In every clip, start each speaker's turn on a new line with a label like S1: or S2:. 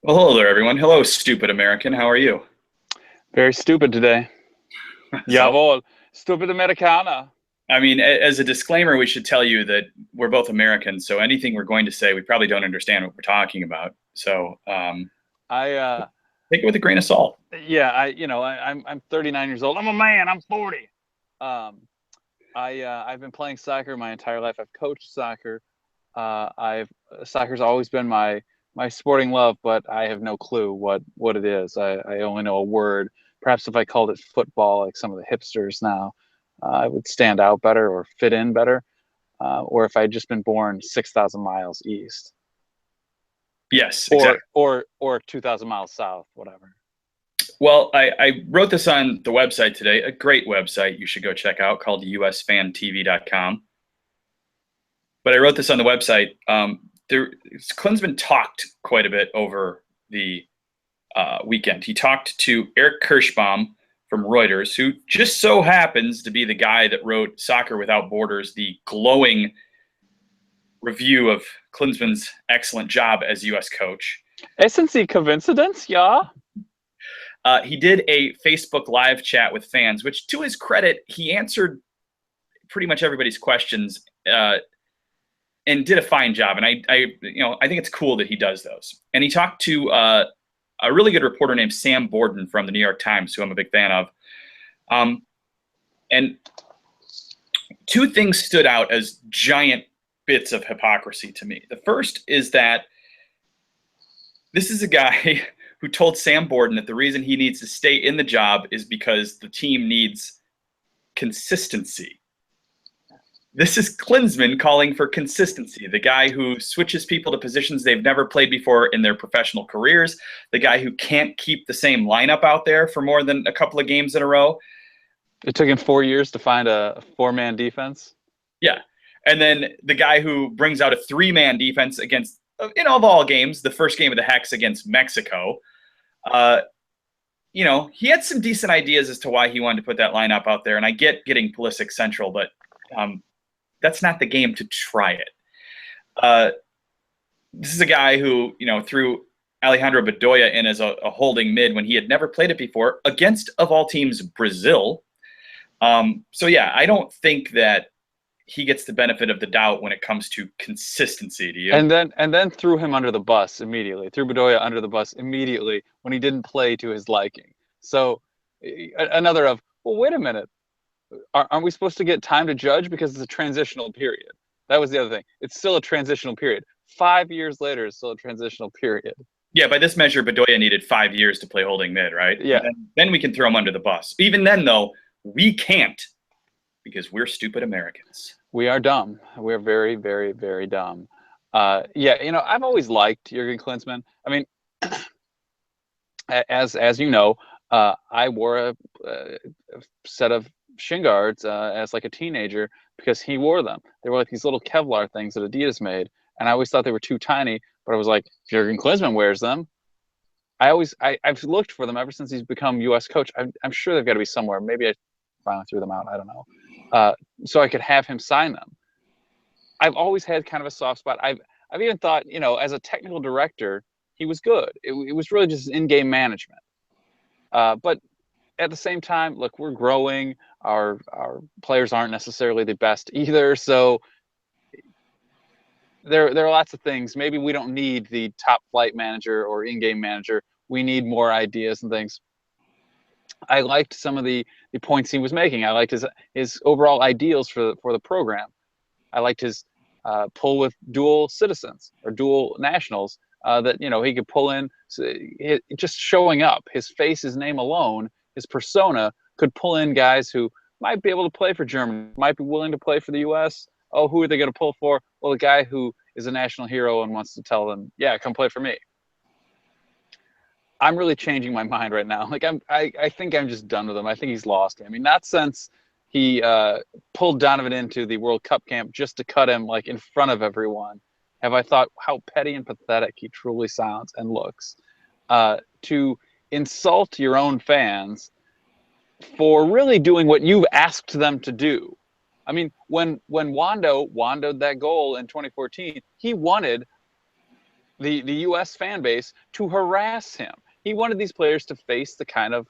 S1: Well, hello there, everyone. Hello, stupid American. How are you?
S2: Very stupid today.
S1: So,
S2: Jawohl. Stupid Americana.
S1: I mean, as a disclaimer, we should tell you that we're both Americans, so anything we're going to say, we probably don't understand what we're talking about. So,
S2: I
S1: take it with a grain of salt.
S2: yeah, I'm 39 years old. I'm a man. I'm 40. Um I've been playing soccer my entire life. I've coached soccer. I've Soccer's always been my sporting love, but I have no clue what it is. I only know a word. Perhaps if I called it football, like some of the hipsters now, I would stand out better or fit in better. Or if I'd just been born 6,000 miles east.
S1: Yes,
S2: or
S1: exactly.
S2: or or 2,000 miles south, whatever.
S1: Well, I wrote this on the website today, a great website you should go check out called USfanTV.com. But I wrote this on the website. Klinsmann talked quite a bit over the weekend. He talked to Eric Kirschbaum from Reuters, who just so happens to be the guy that wrote Soccer Without Borders, the glowing review of Klinsmann's excellent job as U.S. coach.
S2: Isn't it coincidence? Yeah.
S1: He did a Facebook live chat with fans, which, to his credit, he answered pretty much everybody's questions and did a fine job. And I think it's cool that he does those. And he talked to a really good reporter named Sam Borden from the New York Times, who I'm a big fan of. And two things stood out as giant bits of hypocrisy to me. The first is that this is a guy who told Sam Borden that the reason he needs to stay in the job is because the team needs consistency. This is Klinsmann calling for consistency, the guy who switches people to positions they've never played before in their professional careers, the guy who can't keep the same lineup out there for more than a couple of games in a row.
S2: It took him 4 years to find a four-man defense.
S1: Yeah. And then the guy who brings out a three-man defense against, of all games, the first game of the Hex against Mexico. He had some decent ideas as to why he wanted to put that lineup out there. And I get getting Pulisic central, but that's not the game to try it. This is a guy who, threw Alejandro Bedoya in as a holding mid when he had never played it before against, of all teams, Brazil. I don't think that he gets the benefit of the doubt when it comes to consistency. Do you?
S2: And then threw him under the bus immediately. Threw Bedoya under the bus immediately when he didn't play to his liking. So another of, well, wait a minute. Aren't we supposed to get time to judge because it's a transitional period? That was the other thing. It's still a transitional period. 5 years later, it's still a transitional period.
S1: Yeah, by this measure, Bedoya needed 5 years to play holding mid, right?
S2: Yeah.
S1: Then we can throw him under the bus. Even then, though, we can't because we're stupid Americans.
S2: We are dumb. We're very, very, very dumb. I've always liked Jurgen Klinsmann. I mean, as you know, I wore a set of shin guards as like a teenager because he wore them. They were like these little Kevlar things that Adidas made, and I always thought they were too tiny. But I was like, Jurgen Klinsmann wears them. I've looked for them ever since he's become U.S. coach. I'm sure they've got to be somewhere. Maybe I finally threw them out. I don't know. So I could have him sign them. I've always had kind of a soft spot. I've even thought, as a technical director, he was good. It was really just in-game management. But at the same time, look, we're growing. Our players aren't necessarily the best either. So there are lots of things. Maybe we don't need the top flight manager or in-game manager. We need more ideas and things. I liked some of the points he was making. I liked his overall ideals for the program. I liked his pull with dual citizens or dual nationals that he could pull in. So just showing up, his face, his name alone, his persona could pull in guys who might be able to play for Germany, might be willing to play for the U.S. Oh, who are they going to pull for? Well, the guy who is a national hero and wants to tell them, yeah, come play for me. I'm really changing my mind right now. Like I think I'm just done with him. I think he's lost. I mean, not since he pulled Donovan into the World Cup camp just to cut him like in front of everyone have I thought how petty and pathetic he truly sounds and looks. To insult your own fans for really doing what you've asked them to do. I mean, when Wando wandoed that goal in 2014, he wanted the U.S. fan base to harass him. He wanted these players to face the kind of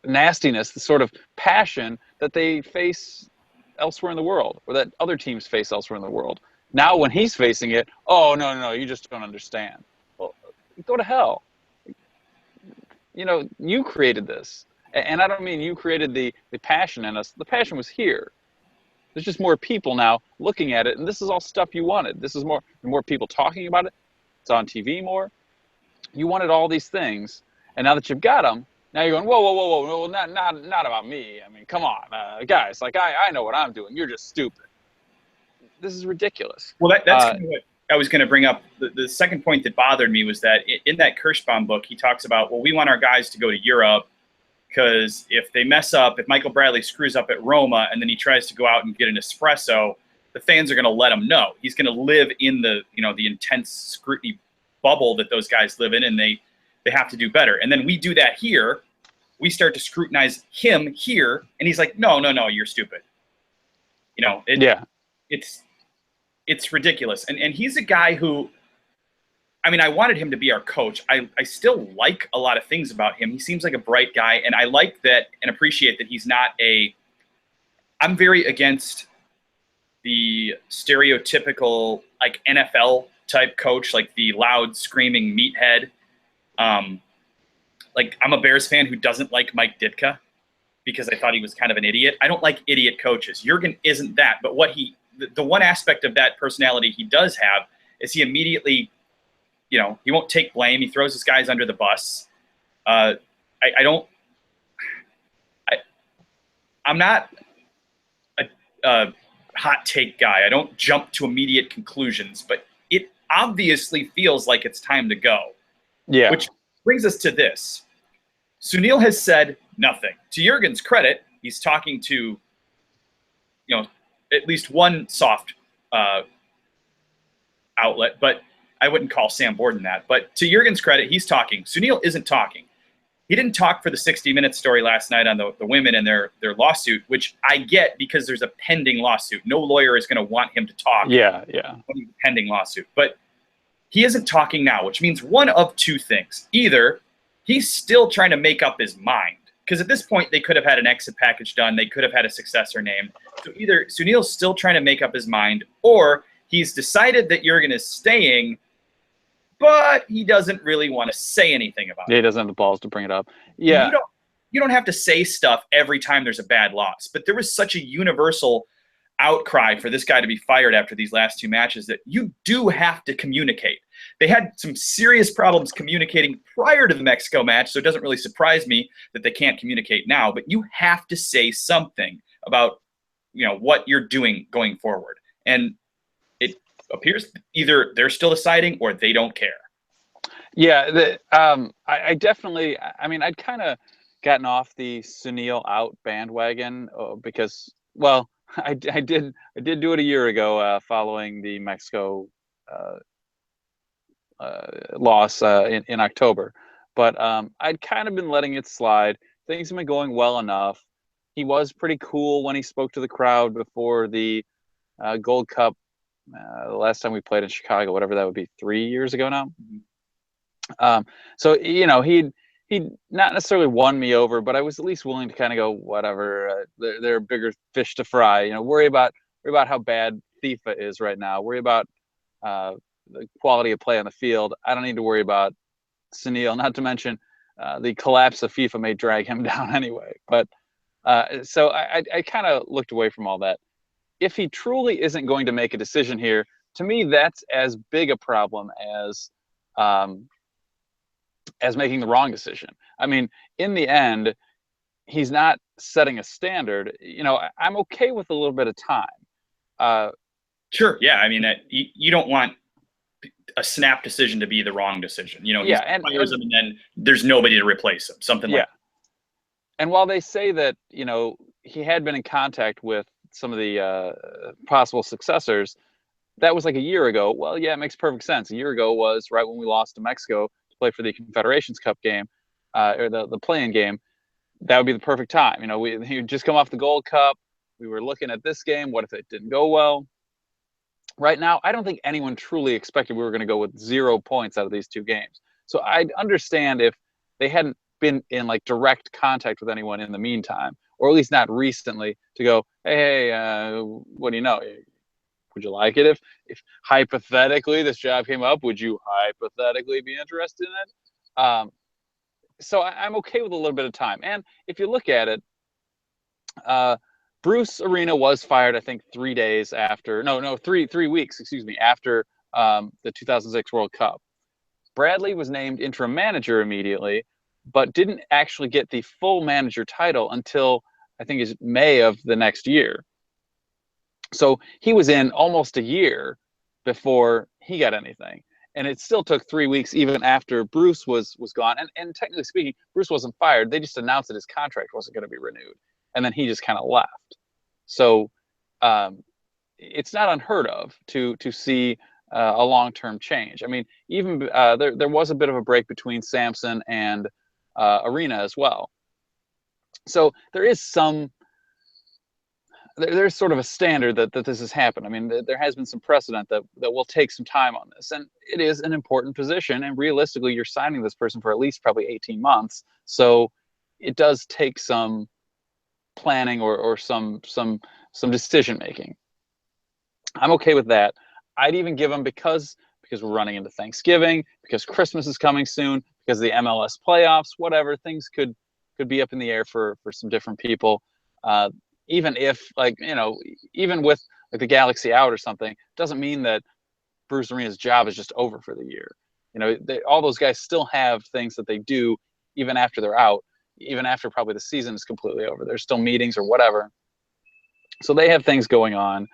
S2: nastiness, the sort of passion that they face elsewhere in the world, or that other teams face elsewhere in the world. Now, when he's facing it, oh, no, you just don't understand. Well, go to hell. You created this. And I don't mean you created the passion in us. The passion was here. There's just more people now looking at it, and this is all stuff you wanted. This is more people talking about it. It's on TV more. You wanted all these things, and now that you've got them, now you're going, whoa, not about me. I mean, come on, guys. Like I know what I'm doing. You're just stupid. This is ridiculous.
S1: Well, that's kind of what I was going to bring up. The second point that bothered me was that in that Kirschbaum book, he talks about, well, we want our guys to go to Europe because if they mess up, if Michael Bradley screws up at Roma and then he tries to go out and get an espresso, the fans are going to let him know. He's going to live in the intense scrutiny bubble that those guys live in, and they have to do better. And then we do that here. We start to scrutinize him here, and he's like, no, you're stupid. It's ridiculous. And he's a guy who, I mean, I wanted him to be our coach. I still like a lot of things about him. He seems like a bright guy, and I like that and appreciate that he's not I'm very against the stereotypical like NFL type coach, like the loud screaming meathead. Like I'm a Bears fan who doesn't like Mike Ditka because I thought he was kind of an idiot. I don't like idiot coaches. Jurgen isn't that, but the one aspect of that personality he does have is he immediately, he won't take blame. He throws his guys under the bus. I'm not a hot take guy. I don't jump to immediate conclusions, but it obviously feels like it's time to go.
S2: Yeah.
S1: Which brings us to this. Sunil has said nothing. To Jurgen's credit, he's talking to, at least one soft outlet, but I wouldn't call Sam Borden that. But to Jurgen's credit, he's talking. Sunil isn't talking. He didn't talk for the 60 Minutes story last night on the women and their lawsuit, which I get because there's a pending lawsuit. No lawyer is going to want him to talk.
S2: Yeah.
S1: Pending lawsuit. But he isn't talking now, which means one of two things. Either he's still trying to make up his mind, because at this point they could have had an exit package done. They could have had a successor named. So either Sunil's still trying to make up his mind, or he's decided that Jurgen is staying, but he doesn't really want to say anything about it.
S2: Yeah, he doesn't have the balls to bring it up. Yeah.
S1: You don't have to say stuff every time there's a bad loss, but there was such a universal outcry for this guy to be fired after these last two matches that you do have to communicate. They had some serious problems communicating prior to the Mexico match, so it doesn't really surprise me that they can't communicate now, but you have to say something about what you're doing going forward. And it appears either they're still deciding or they don't care.
S2: Yeah, I definitely, I'd kind of gotten off the Sunil out bandwagon because, well, I did do it a year ago following the Mexico loss in October, but I'd kind of been letting it slide. Things have been going well enough. He was pretty cool when he spoke to the crowd before the Gold Cup. The last time we played in Chicago, whatever that would be, 3 years ago now. So he'd not necessarily won me over, but I was at least willing to kind of go, whatever. There are bigger fish to fry. Worry about how bad FIFA is right now. Worry about the quality of play on the field. I don't need to worry about Sunil. Not to mention the collapse of FIFA may drag him down anyway. But so I kind of looked away from all that. If he truly isn't going to make a decision here, to me that's as big a problem as making the wrong decision. I mean, in the end, he's not setting a standard. I'm okay with a little bit of time.
S1: Sure. Yeah. I mean, you don't want a snap decision to be the wrong decision. He fires him and then there's nobody to replace him. Something like that.
S2: And while they say that, he had been in contact with some of the possible successors, that was like a year ago. Well, yeah, it makes perfect sense. A year ago was right when we lost to Mexico to play for the Confederations Cup game, or the play-in game. That would be the perfect time. We just come off the Gold Cup. We were looking at this game. What if it didn't go well? right now, I don't think anyone truly expected we were going to go with 0 points out of these 2 games. So I'd understand if they hadn't been in like direct contact with anyone in the meantime, or at least not recently, to go, hey, what do you know? Would you like it if hypothetically this job came up? Would you hypothetically be interested in it? So I'm okay with a little bit of time. And if you look at it, Bruce Arena was fired, I think, 3 days after, no, 3 weeks, excuse me, after the 2006 World Cup. Bradley was named interim manager immediately, but didn't actually get the full manager title until I think it's May of the next year. So he was in almost a year before he got anything. And it still took 3 weeks even after Bruce was gone. And technically speaking, Bruce wasn't fired. They just announced that his contract wasn't going to be renewed. And then he just kind of left. So it's not unheard of to see a long-term change. I mean, even there was a bit of a break between Sampson and Arena as well. So there is there's sort of a standard that this has happened. I mean, there has been some precedent that will take some time on this. And it is an important position. And realistically, you're signing this person for at least probably 18 months. So it does take some planning or some decision making. I'm okay with that. I'd even give them because we're running into Thanksgiving, because Christmas is coming soon, because of the MLS playoffs, whatever, things could be up in the air for some different people. Even if, like, you know, even with like the Galaxy out or something, doesn't mean that Bruce Arena's job is just over for the year. You know, all those guys still have things that they do even after they're out, even after probably the season is completely over. There's still meetings or whatever. So they have things going on.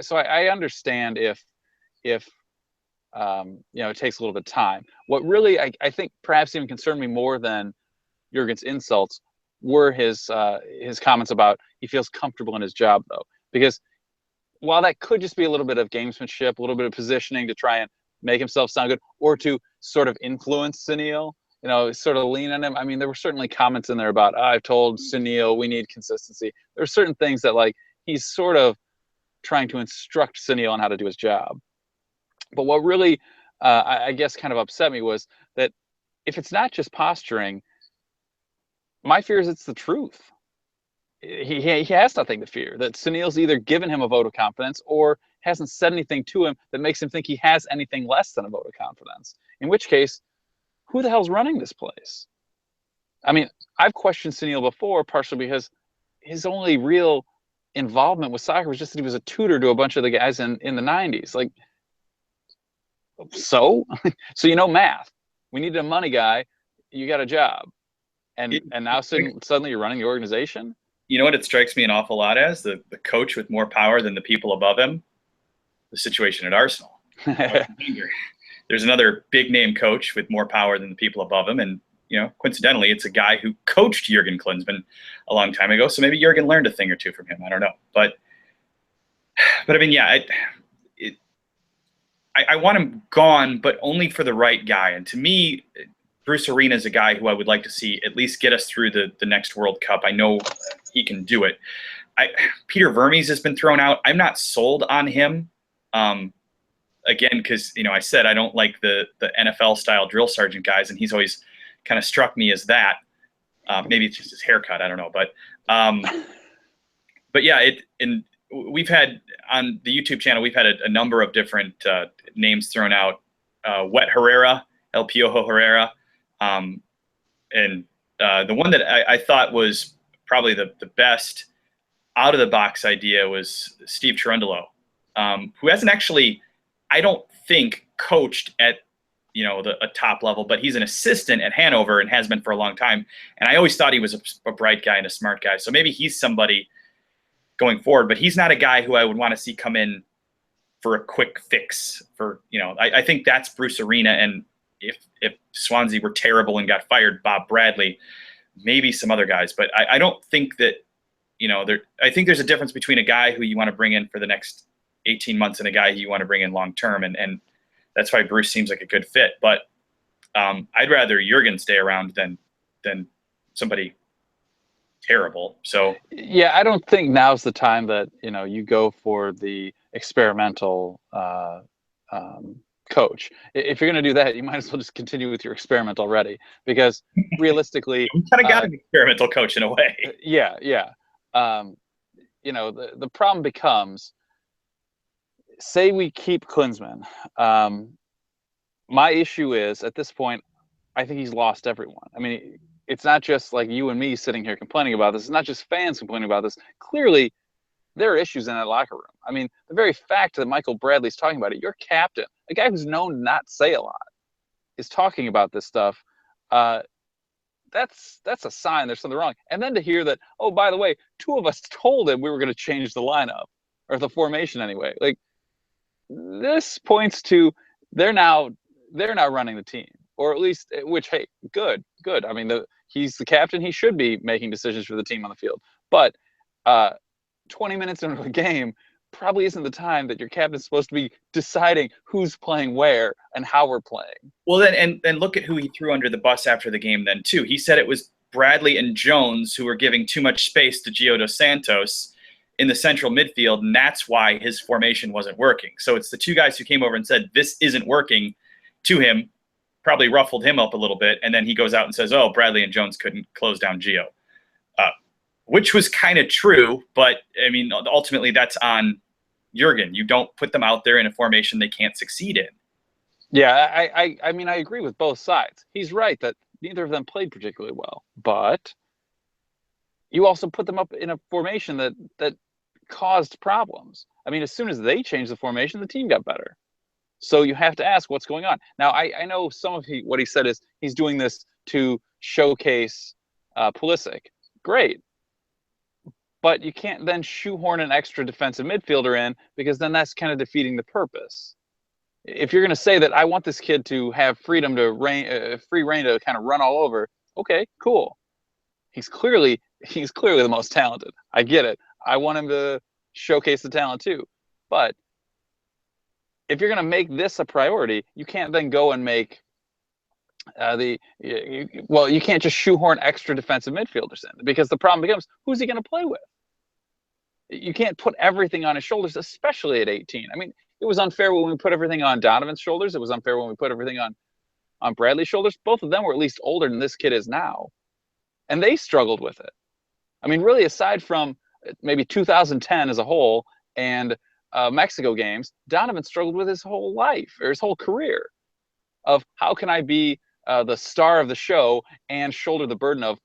S2: So I understand if you know, it takes a little bit of time. What really I think perhaps even concerned me more than Jurgen's insults were his comments about he feels comfortable in his job, though, because while that could just be a little bit of gamesmanship, a little bit of positioning to try and make himself sound good, or to sort of influence Sunil, you know, sort of lean on him. I mean, there were certainly comments in there about, I've told Sunil we need consistency. There are certain things that, like, he's sort of trying to instruct Sunil on how to do his job. But what really, I guess, kind of upset me was that if it's not just posturing, my fear is it's the truth. He has nothing to fear. That Sunil's either given him a vote of confidence or hasn't said anything to him that makes him think he has anything less than a vote of confidence. In which case, who the hell's running this place? I mean, I've questioned Sunil before, partially because his only real involvement with soccer was just that he was a tutor to a bunch of the guys in the 90s. Like, so you know math. We needed a money guy. You got a job. And now suddenly you're running the organization?
S1: You know what it strikes me an awful lot as? The coach with more power than the people above him. The situation at Arsenal. There's another big name coach with more power than the people above him. And, you know, coincidentally, it's a guy who coached Jurgen Klinsmann a long time ago. So maybe Jurgen learned a thing or two from him. I don't know. But I mean, yeah, I want him gone, but only for the right guy. And to me, Bruce Arena is a guy who I would like to see at least get us through the next World Cup. I know he can do it. Peter Vermes has been thrown out. I'm not sold on him. Again, because, you know, I said I don't like the NFL style drill sergeant guys, and he's always kind of struck me as that. Maybe it's just his haircut. I don't know, but yeah, we've had on the YouTube channel, we've had a number of different names thrown out. Wet Herrera, El Piojo Herrera. And the one that I thought was probably the best out of the box idea was Steve Cherundolo, who hasn't actually, I don't think, coached at, you know, a top level, but he's an assistant at Hanover and has been for a long time. And I always thought he was a bright guy and a smart guy. So maybe he's somebody going forward, but he's not a guy who I would want to see come in for a quick fix for, you know, I think that's Bruce Arena. And if Swansea were terrible and got fired, Bob Bradley, maybe some other guys, but I don't think that, you know, I think there's a difference between a guy who you want to bring in for the next 18 months and a guy who you want to bring in long term, and that's why Bruce seems like a good fit. But I'd rather Jurgen stay around than somebody terrible. So
S2: yeah, I don't think now's the time that, you know, you go for the experimental coach. If you're going to do that, you might as well just continue with your experiment already, because realistically,
S1: we kind of got an experimental coach in a way.
S2: Yeah. The problem becomes, say we keep Klinsmann. My issue is, at this point, I think he's lost everyone. I mean, it's not just like you and me sitting here complaining about this. It's not just fans complaining about this. Clearly, there are issues in that locker room. I mean, the very fact that Michael Bradley's talking about it, your captain, a guy who's known to not say a lot, is talking about this stuff. That's a sign there's something wrong. And then to hear that, oh, by the way, 2 of us told him we were going to change the lineup, or the formation anyway. Like, this points to they're now running the team, or at least, which, hey, good. I mean, he's the captain. He should be making decisions for the team on the field. But 20 minutes into a game probably isn't the time that your captain's supposed to be deciding who's playing where and how we're playing.
S1: Well, then, and look at who he threw under the bus after the game then, too. He said it was Bradley and Jones who were giving too much space to Gio Dos Santos in the central midfield, and that's why his formation wasn't working. So it's the 2 guys who came over and said, this isn't working to him, probably ruffled him up a little bit, and then he goes out and says, oh, Bradley and Jones couldn't close down Gio. Which was kind of true, but, I mean, ultimately that's on Jurgen. You don't put them out there in a formation they can't succeed in.
S2: Yeah, I mean, I agree with both sides. He's right that neither of them played particularly well, but you also put them up in a formation that caused problems. I mean, as soon as they changed the formation, the team got better. So you have to ask what's going on. Now, I know some of what he said is he's doing this to showcase Pulisic. Great. But you can't then shoehorn an extra defensive midfielder in, because then that's kind of defeating the purpose. If you're going to say that I want this kid to have freedom to free reign to kind of run all over, okay, cool. He's clearly the most talented. I get it. I want him to showcase the talent too. But if you're going to make this a priority, you can't then go and make you can't just shoehorn extra defensive midfielders in, because the problem becomes, who's he going to play with? You can't put everything on his shoulders, especially at 18. I mean, it was unfair when we put everything on Donovan's shoulders. It was unfair when we put everything on Bradley's shoulders. Both of them were at least older than this kid is now, and they struggled with it. I mean, really, aside from maybe 2010 as a whole and Mexico games, Donovan struggled with his whole life, or his whole career, of how can I be the star of the show and shoulder the burden of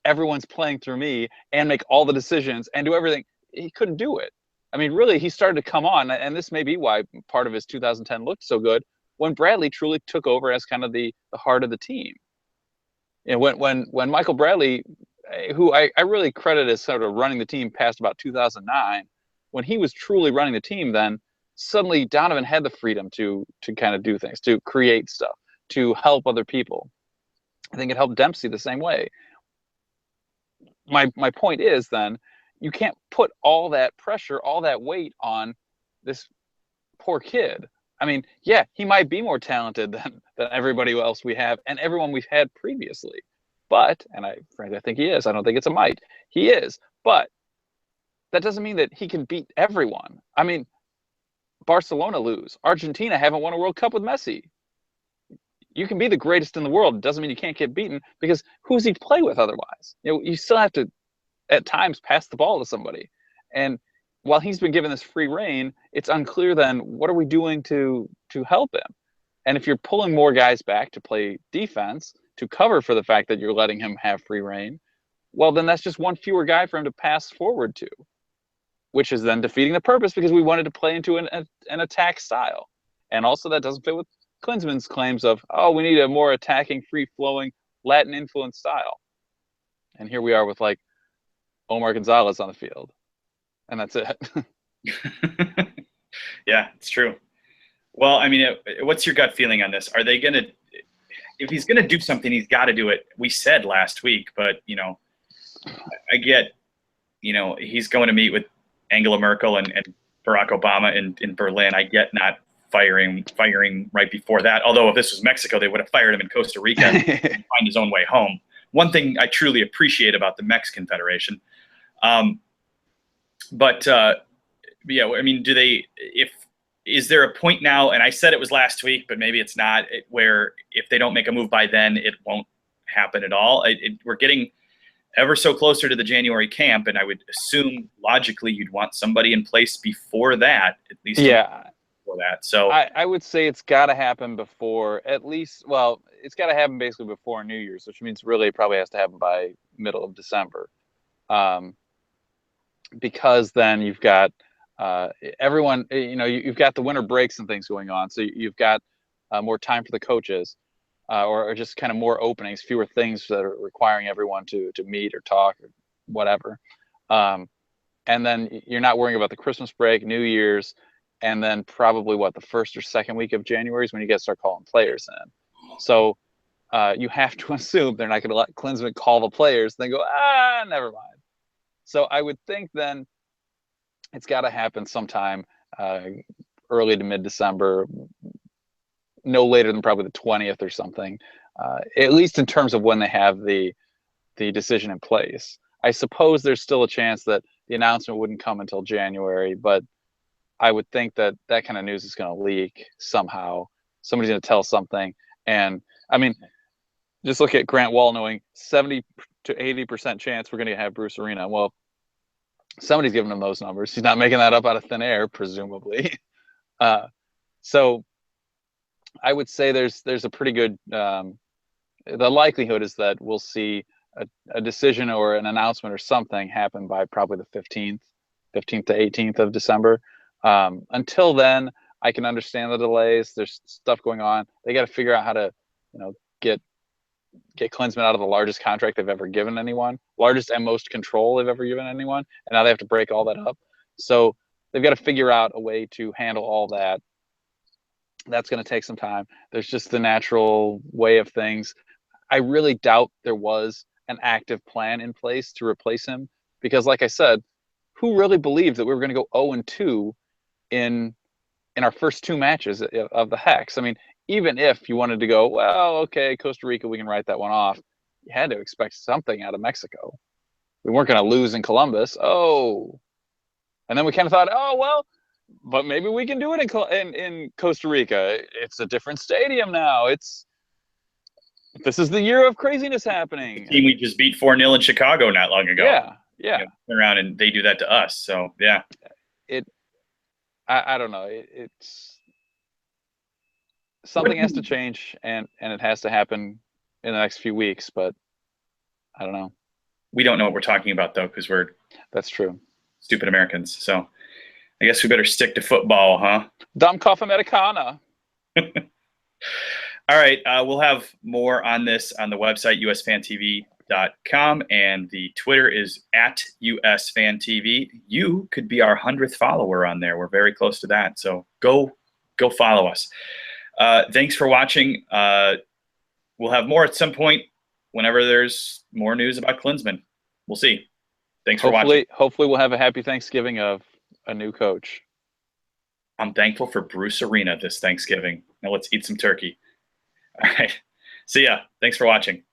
S2: everyone's playing through me and make all the decisions and do everything. He couldn't do it. I mean, really, he started to come on, and this may be why part of his 2010 looked so good, when Bradley truly took over as kind of the heart of the team. And when Michael Bradley, who I really credit as sort of running the team past about 2009, when he was truly running the team, then suddenly Donovan had the freedom to kind of do things, to create stuff, to help other people. I think it helped Dempsey the same way. My point is, then, you can't put all that pressure, all that weight on this poor kid. I mean, yeah, he might be more talented than everybody else we have and everyone we've had previously. But, and frankly, I think he is. I don't think it's a might. He is. But that doesn't mean that he can beat everyone. I mean, Barcelona lose. Argentina haven't won a World Cup with Messi. You can be the greatest in the world. It doesn't mean you can't get beaten, because who's he play with otherwise? You still have to, at times, pass the ball to somebody. And while he's been given this free reign, it's unclear then, what are we doing to help him? And if you're pulling more guys back to play defense, to cover for the fact that you're letting him have free reign, well, then that's just one fewer guy for him to pass forward to, which is then defeating the purpose, because we wanted to play into an attack style. And also that doesn't fit with Klinsmann's claims of, oh, we need a more attacking, free-flowing, Latin-influenced style. And here we are with, like, Omar Gonzalez on the field. And that's it.
S1: Yeah, it's true. Well, I mean, what's your gut feeling on this? Are they going to – if he's going to do something, he's got to do it. We said last week, but, I get, he's going to meet with Angela Merkel and Barack Obama in Berlin. I get not firing right before that. Although if this was Mexico, they would have fired him in Costa Rica and find his own way home. One thing I truly appreciate about the Mexican Federation. But yeah, I mean, is there a point now, and I said it was last week, but maybe it's not, where if they don't make a move by then, it won't happen at all? We're getting ever so closer to the January camp, and I would assume logically you'd want somebody in place before that, at least before that. So
S2: I would say it's got to happen before at least, well, it's got to happen basically before New Year's, which means really it probably has to happen by middle of December. Because then you've got everyone, you've got the winter breaks and things going on. So you've got more time for the coaches, or just kind of more openings, fewer things that are requiring everyone to meet or talk or whatever. And then you're not worrying about the Christmas break, New Year's, and then probably the first or second week of January is when you get to start calling players in. So you have to assume they're not going to let Klinsmann call the players, then go, never mind. So I would think then it's got to happen sometime early to mid-December, no later than probably the 20th or something, at least in terms of when they have the decision in place. I suppose there's still a chance that the announcement wouldn't come until January, but I would think that kind of news is going to leak somehow. Somebody's going to tell something. And I mean, just look at Grant Wall knowing 70 to 80% chance we're going to have Bruce Arena. Well, somebody's giving him those numbers. He's not making that up out of thin air, presumably. So I would say there's a pretty good, the likelihood is that we'll see a decision or an announcement or something happen by probably the 15th to 18th of December. Until then, I can understand the delays. There's stuff going on. They got to figure out how to, get Klinsmann out of the largest contract they've ever given anyone, largest and most control they've ever given anyone, and now they have to break all that up. So they've got to figure out a way to handle all that. That's going to take some time. There's just the natural way of things. I really doubt there was an active plan in place to replace him because, like I said, who really believed that we were going to go 0-2 in our first two matches of the Hex? I mean, even if you wanted to go, well, okay, Costa Rica, we can write that one off. You had to expect something out of Mexico. We weren't going to lose in Columbus. And then we kind of thought, well, but maybe we can do it in Costa Rica. It's a different stadium now. This is the year of craziness happening.
S1: The team we just beat 4-0 in Chicago not long ago.
S2: Yeah.
S1: Turn around and they do that to us. So yeah.
S2: I don't know. It's something has to change, and it has to happen in the next few weeks. But I don't know.
S1: We don't know what we're talking about though, because
S2: that's true.
S1: Stupid Americans. So I guess we better stick to football, huh?
S2: Dummkopf Americana.
S1: All right. We'll have more on this on the website, USfanTV.com, and the Twitter is @USfanTV. You could be our 100th follower on there. We're very close to that. So go follow us. Thanks for watching. We'll have more at some point whenever there's more news about Klinsmann. We'll see. Thanks for watching.
S2: Hopefully we'll have a happy Thanksgiving of a new coach.
S1: I'm thankful for Bruce Arena this Thanksgiving. Now let's eat some turkey. All right. See ya. Thanks for watching.